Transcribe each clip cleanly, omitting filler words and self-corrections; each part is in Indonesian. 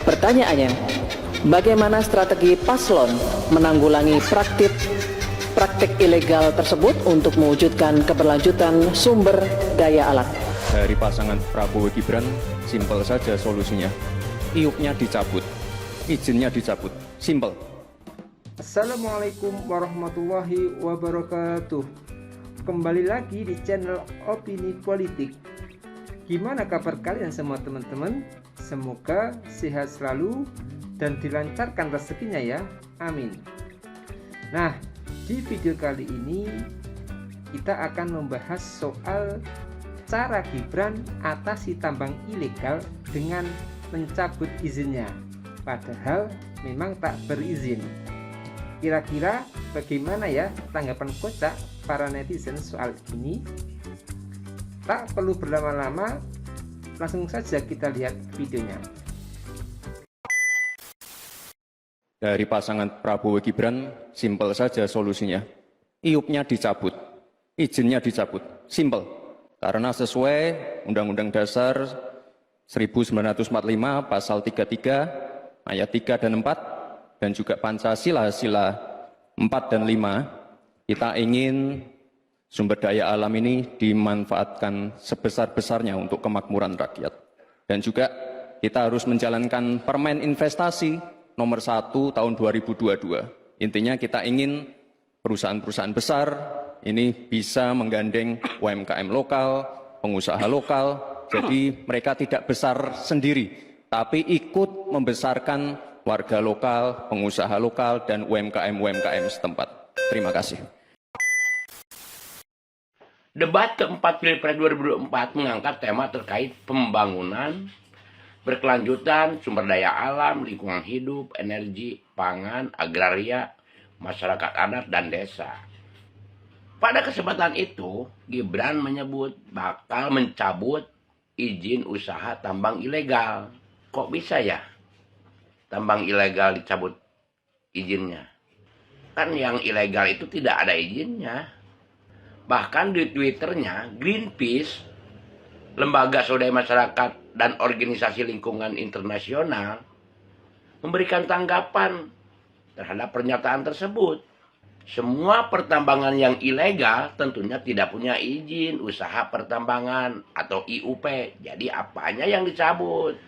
Pertanyaannya, bagaimana strategi paslon menanggulangi praktik ilegal tersebut untuk mewujudkan keberlanjutan sumber daya alam? Dari pasangan Prabowo Gibran, simpel saja solusinya. IUP-nya dicabut, izinnya dicabut, simpel. Assalamualaikum warahmatullahi wabarakatuh. Kembali lagi di channel Opini Politik. Gimana kabar kalian semua teman-teman? Semoga sehat selalu dan dilancarkan rezekinya ya, amin. Nah, di video kali ini kita akan membahas soal cara Gibran atasi tambang ilegal dengan mencabut izinnya, padahal memang tak berizin. Kira-kira bagaimana ya tanggapan kocak para netizen soal ini? Tak perlu berlama-lama, langsung saja kita lihat videonya. Dari pasangan Prabowo Gibran, simpel saja solusinya. IUP-nya dicabut, izinnya dicabut, simpel. Karena sesuai Undang-Undang Dasar 1945 Pasal 33 Ayat 3 dan 4 dan juga Pancasila Sila 4 dan 5, kita ingin sumber daya alam ini dimanfaatkan sebesar-besarnya untuk kemakmuran rakyat. Dan juga kita harus menjalankan Permen Investasi nomor 1 tahun 2022. Intinya kita ingin perusahaan-perusahaan besar ini bisa menggandeng UMKM lokal, pengusaha lokal, jadi mereka tidak besar sendiri, tapi ikut membesarkan warga lokal, pengusaha lokal, dan UMKM setempat. Terima kasih. Debat keempat Pilpres 2024 mengangkat tema terkait pembangunan berkelanjutan, sumber daya alam, lingkungan hidup, energi, pangan, agraria, masyarakat adat, dan desa. Pada kesempatan itu, Gibran menyebut bakal mencabut izin usaha tambang ilegal. Kok bisa ya tambang ilegal dicabut izinnya? Kan yang ilegal itu tidak ada izinnya. Bahkan di Twitternya, Greenpeace, lembaga swadaya masyarakat dan organisasi lingkungan internasional, memberikan tanggapan terhadap pernyataan tersebut. Semua pertambangan yang ilegal tentunya tidak punya izin usaha pertambangan atau IUP. Jadi apanya yang dicabut?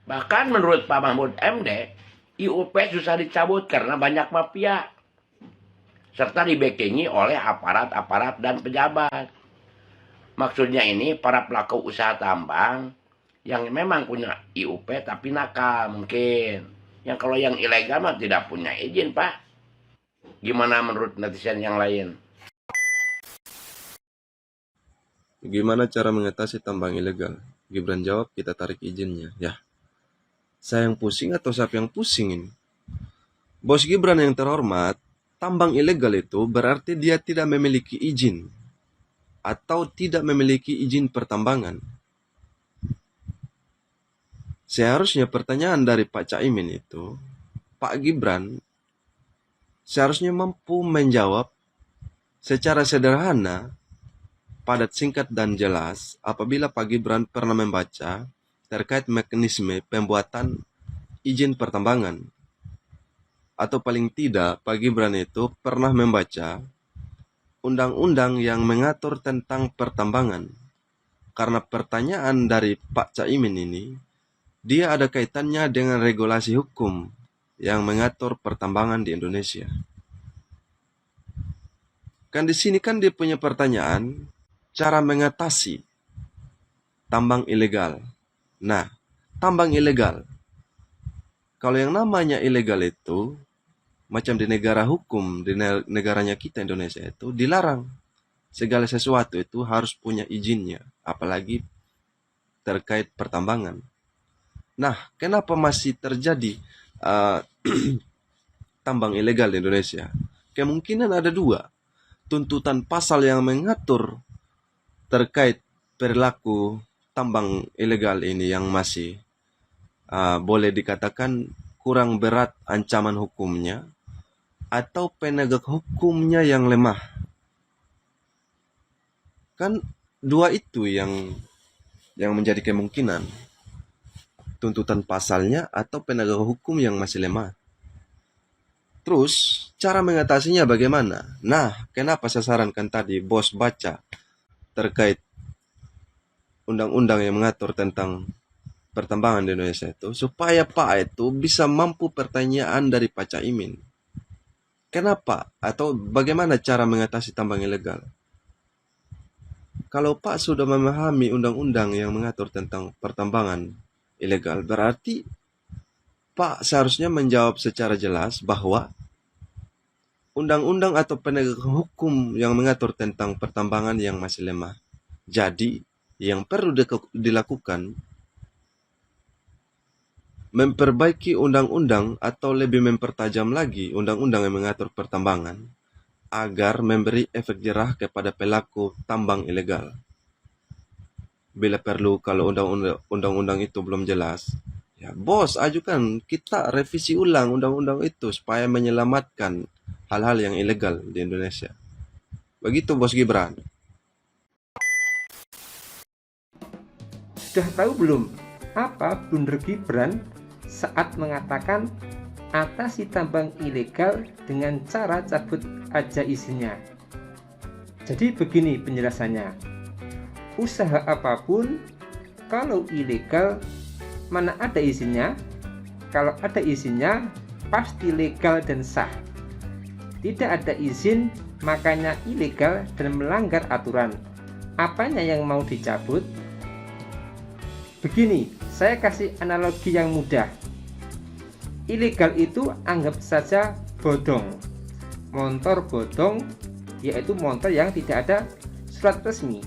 Bahkan menurut Pak Mahfud MD, IUP susah dicabut karena banyak mafia, serta dibackingi oleh aparat-aparat dan pejabat. Maksudnya ini para pelaku usaha tambang yang memang punya IUP tapi nakal mungkin. Yang kalau yang ilegal mah tidak punya izin, Pak. Gimana menurut netizen yang lain? Gimana cara mengatasi tambang ilegal? Gibran jawab, kita tarik izinnya. Ya, saya yang pusing atau siapa yang pusing ini? Bos Gibran yang terhormat, tambang ilegal itu berarti dia tidak memiliki izin atau tidak memiliki izin pertambangan. Seharusnya pertanyaan dari Pak Caimin itu, Pak Gibran seharusnya mampu menjawab secara sederhana, padat, singkat, dan jelas apabila Pak Gibran pernah membaca terkait mekanisme pembuatan izin pertambangan. Atau paling tidak, Pak Gibran itu pernah membaca undang-undang yang mengatur tentang pertambangan. Karena pertanyaan dari Pak Caimin ini, dia ada kaitannya dengan regulasi hukum yang mengatur pertambangan di Indonesia. Kan di sini kan dia punya pertanyaan, cara mengatasi tambang ilegal. Nah, tambang ilegal. Kalau yang namanya ilegal itu, macam di negara hukum, di negaranya kita Indonesia itu, dilarang. Segala sesuatu itu harus punya izinnya, apalagi terkait pertambangan. Nah, kenapa masih terjadi tambang ilegal di Indonesia? Kemungkinan ada dua. Tuntutan pasal yang mengatur terkait perilaku tambang ilegal ini yang masih boleh dikatakan kurang berat ancaman hukumnya, atau penegak hukumnya yang lemah. Kan dua itu yang menjadi kemungkinan. tuntutan pasalnya atau penegak hukum yang masih lemah. Terus, cara mengatasinya bagaimana? Nah, kenapa saya sarankan tadi bos baca terkait undang-undang yang mengatur tentang pertambangan di Indonesia itu, supaya Pak itu bisa mampu pertanyaan dari Pak Caimin. Kenapa? Atau bagaimana cara mengatasi tambang ilegal? Kalau Pak sudah memahami undang-undang yang mengatur tentang pertambangan ilegal, berarti Pak seharusnya menjawab secara jelas bahwa undang-undang atau penegakan hukum yang mengatur tentang pertambangan yang masih lemah. Jadi, yang perlu dilakukan memperbaiki undang-undang atau lebih mempertajam lagi undang-undang yang mengatur pertambangan agar memberi efek jerah kepada pelaku tambang ilegal. Bila perlu, kalau undang-undang itu belum jelas, ya bos ajukan kita revisi ulang undang-undang itu supaya menyelamatkan hal-hal yang ilegal di Indonesia. Begitu Bos Gibran. Sudah tahu belum apa blunder Gibran saat mengatakan atasi tambang ilegal dengan cara cabut aja izinnya? Jadi begini penjelasannya. Usaha apapun kalau ilegal mana ada izinnya? Kalau ada izinnya pasti legal dan sah. Tidak ada izin makanya ilegal dan melanggar aturan. Apanya yang mau dicabut? Begini, saya kasih analogi yang mudah. Ilegal itu anggap saja bodong. Motor bodong yaitu motor yang tidak ada surat resmi.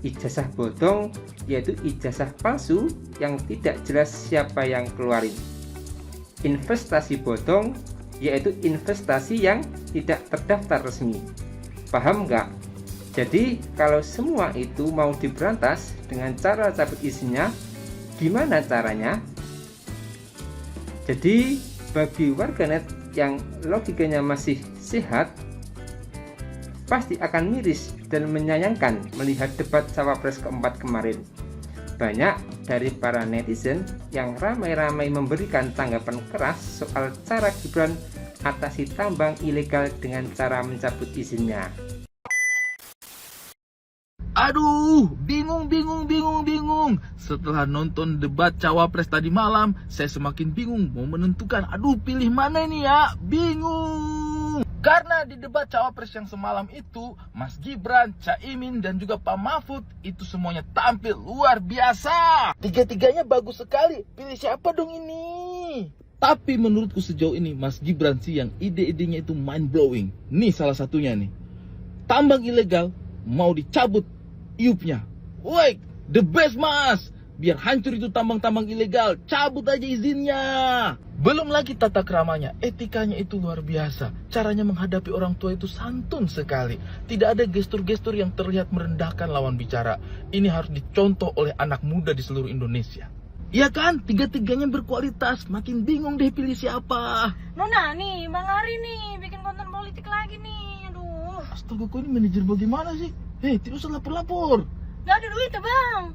Ijazah bodong yaitu ijazah palsu yang tidak jelas siapa yang keluarin. Investasi bodong yaitu investasi yang tidak terdaftar resmi. Paham nggak? Jadi kalau semua itu mau diberantas dengan cara cabut izinnya, gimana caranya? Jadi bagi warganet yang logikanya masih sehat, pasti akan miris dan menyayangkan melihat debat cawapres keempat kemarin. Banyak dari para netizen yang ramai-ramai memberikan tanggapan keras soal cara Gibran atasi tambang ilegal dengan cara mencabut izinnya. Aduh, bingung. Setelah nonton debat cawapres tadi malam, saya semakin bingung mau menentukan. Aduh, pilih mana ini ya? Bingung. Karena di debat cawapres yang semalam itu, Mas Gibran, Caimin, dan juga Pak Mahfud itu semuanya tampil luar biasa. Tiga-tiganya bagus sekali. Pilih siapa dong ini? Tapi menurutku sejauh ini Mas Gibran sih yang ide-idenya itu mind blowing. Nih salah satunya nih. Tambang ilegal mau dicabut iupnya. Woi, the best Mas. Biar hancur itu tambang-tambang ilegal, cabut aja izinnya. Belum lagi tata keramanya, etikanya itu luar biasa. Caranya menghadapi orang tua itu santun sekali. Tidak ada gestur-gestur yang terlihat merendahkan lawan bicara. Ini harus dicontoh oleh anak muda di seluruh Indonesia. Iya kan? Tiga-tiganya berkualitas. Makin bingung deh pilih siapa. Nona nih, Bang Ari nih, bikin konten politik lagi nih. Aduh. Astaga, kau ini manajer bagaimana sih? Tidak usah lapor-lapor. Gak ada duit ya, Bang.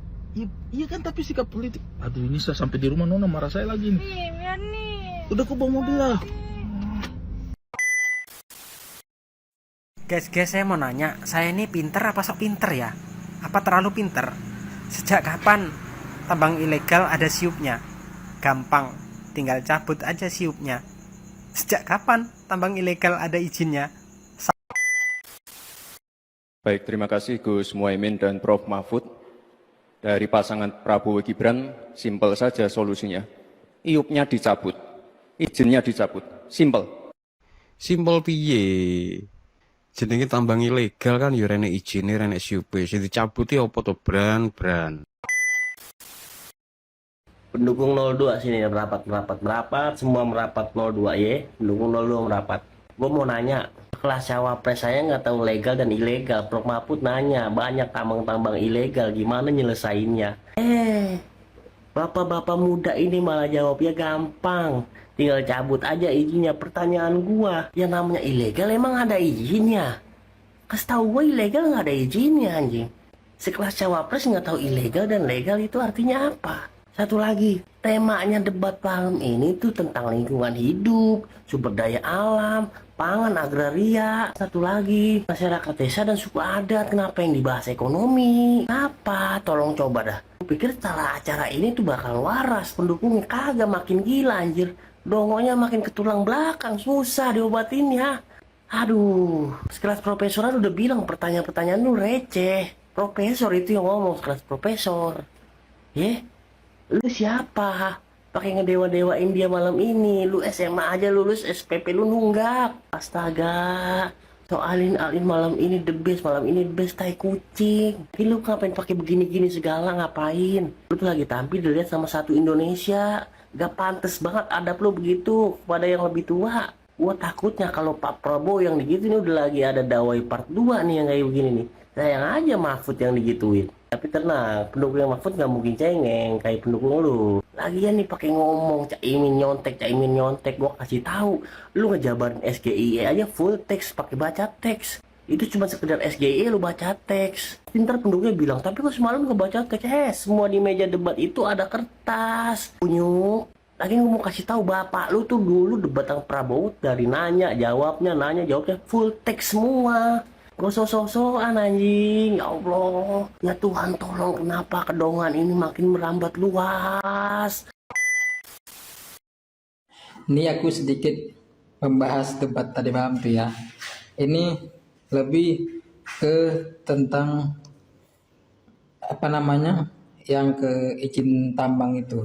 Iya kan, tapi sikap politik. Aduh, ini saya sampai di rumah Nona marah saya lagi nih. Nih, biar nih. Udah kau bawa mobil lah. Guys, saya mau nanya, saya ini pinter apa sok pinter ya? Apa terlalu pinter? Sejak kapan tambang ilegal ada siupnya? Gampang, tinggal cabut aja siupnya. Sejak kapan tambang ilegal ada izinnya? Baik, terima kasih Gus Muhaimin dan Prof. Mahfud. Dari pasangan Prabowo Gibran, simpel saja solusinya. Iupnya dicabut, izinnya dicabut, simpel. Simpel piye? Jenenge tambang ilegal kan ya rene izine, rene siupe. Sing dicabuti apa to, Bran? Pendukung 02 sini merapat, semua merapat 02 ya. Pendukung 02 merapat. Gue mau nanya, kelas cawapres saya nggak tahu legal dan ilegal. Prof Mahfud nanya, banyak tambang-tambang ilegal, gimana nyelesainnya? Bapak-bapak muda ini malah jawabnya gampang. Tinggal cabut aja izinnya. Pertanyaan gua, yang namanya ilegal emang ada izinnya? Kasih tahu gua ilegal nggak ada izinnya anjing. Sekelas cawapres nggak tahu ilegal dan legal itu artinya apa? Satu lagi, temanya debat malam ini tuh tentang lingkungan hidup, sumber daya alam, pangan, agraria. Satu lagi, masyarakat desa dan suku adat. Kenapa yang dibahas ekonomi? Apa? Tolong coba dah. Aku pikir setelah acara ini tuh bakal waras, pendukungnya kagak, makin gila anjir. Dongonya makin ke tulang belakang, susah diobatinnya. Aduh, sekelas profesoran udah bilang pertanyaan-pertanyaan lu receh. Profesor itu yang ngomong, sekelas profesor. Lu siapa? Pakai ngedewa-dewain dia malam ini. Lu SMA aja lulus, SPP lu nunggak. Astaga. Soalin malam ini the best, malam ini the best, tai kucing. Tapi lu ngapain pakai begini-gini segala, ngapain? Lu tuh lagi tampil dilihat sama satu Indonesia. Gak pantas banget adab lu begitu kepada yang lebih tua. Gua takutnya kalau Pak Prabowo yang digitu ini udah lagi ada dawai part 2 nih yang kayak begini nih. Sayang aja Mahfud yang digituin. Tapi tenang, pendukung yang Mahfud gak mungkin cengeng kayak pendukung lu. Lagian nih pakai ngomong Caimin nyontek, gua kasih tahu, lu ngejabarin SGIE aja full teks pakai baca teks. Itu cuma sekedar SGIE lu baca teks. Pintar pendukungnya bilang, tapi kok semalam gak baca teks? Semua di meja debat itu ada kertas. Punyuk. Lagi gue mau kasih tahu bapak lu tuh dulu debat yang Prabowo dari nanya jawabnya full teks semua. Gak sok-sokan anjing. Ya Allah, ya Tuhan tolong, kenapa kedongan ini makin merambat luas. Ini aku sedikit membahas debat tadi malam tuh ya. Ini lebih ke tentang apa namanya yang ke izin tambang itu.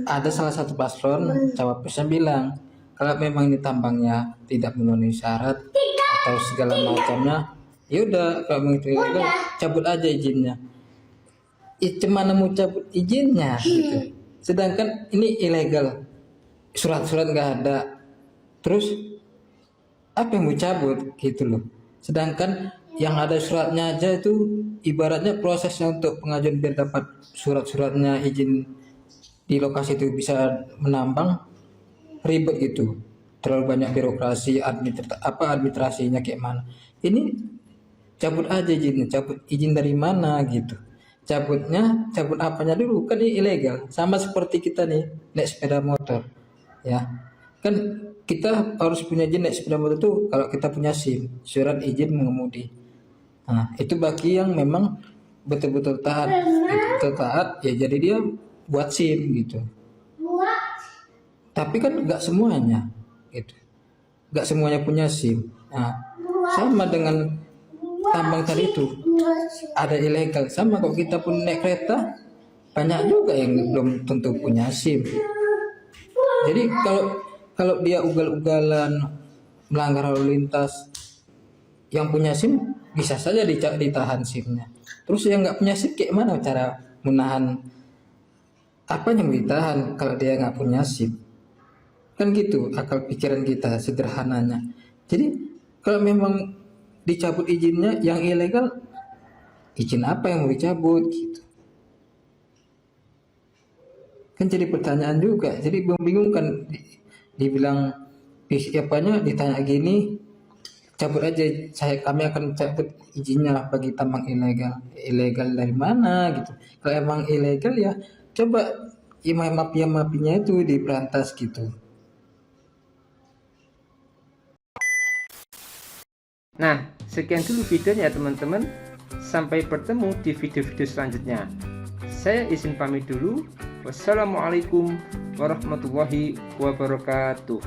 Ada salah satu paslon cawapresnya bilang kalau memang ini tambangnya tidak memenuhi syarat atau segala macamnya, ya udah kalau memang itu ilegal cabut aja izinnya. Mana mau cabut izinnya gitu. Sedangkan ini ilegal, surat-surat nggak ada, terus apa yang mau cabut gitu loh. Sedangkan yang ada suratnya aja itu ibaratnya prosesnya untuk pengajuan biar dapat surat-suratnya izin di lokasi itu bisa menambang ribet gitu, terlalu banyak birokrasi, administrasinya kayak mana. Ini cabut aja izinnya, cabut izin dari mana gitu, cabut apanya dulu, kan ini ilegal. Sama seperti kita nih naik sepeda motor ya, kan kita harus punya izin naik sepeda motor tuh kalau kita punya SIM, surat izin mengemudi. Nah itu bagi yang memang betul-betul taat, ya jadi dia buat SIM gitu. Tapi kan nggak semuanya gitu, nggak semuanya punya SIM. Nah sama dengan tambang tadi itu ada ilegal, sama kalau kita pun naik kereta banyak juga yang belum tentu punya SIM. Jadi kalau dia ugal-ugalan melanggar lalu lintas, yang punya SIM bisa saja ditahan SIM-nya. Terus yang nggak punya SIM kayak mana cara menahan apa yang ditahan kalau dia nggak punya SIM? Kan gitu akal pikiran kita sederhananya. Jadi kalau memang dicabut izinnya yang ilegal, izin apa yang mau dicabut gitu? Kan jadi pertanyaan juga. Jadi bingung kan, dibilang siapanya ditanya gini, cabut aja, kami akan cabut izinnya bagi tambang ilegal. Ilegal dari mana gitu? Kalau emang ilegal ya coba mafia-mafianya itu diberantas gitu. Nah, sekian dulu videonya teman-teman. Sampai bertemu di video-video selanjutnya. Saya izin pamit dulu. Wassalamualaikum warahmatullahi wabarakatuh.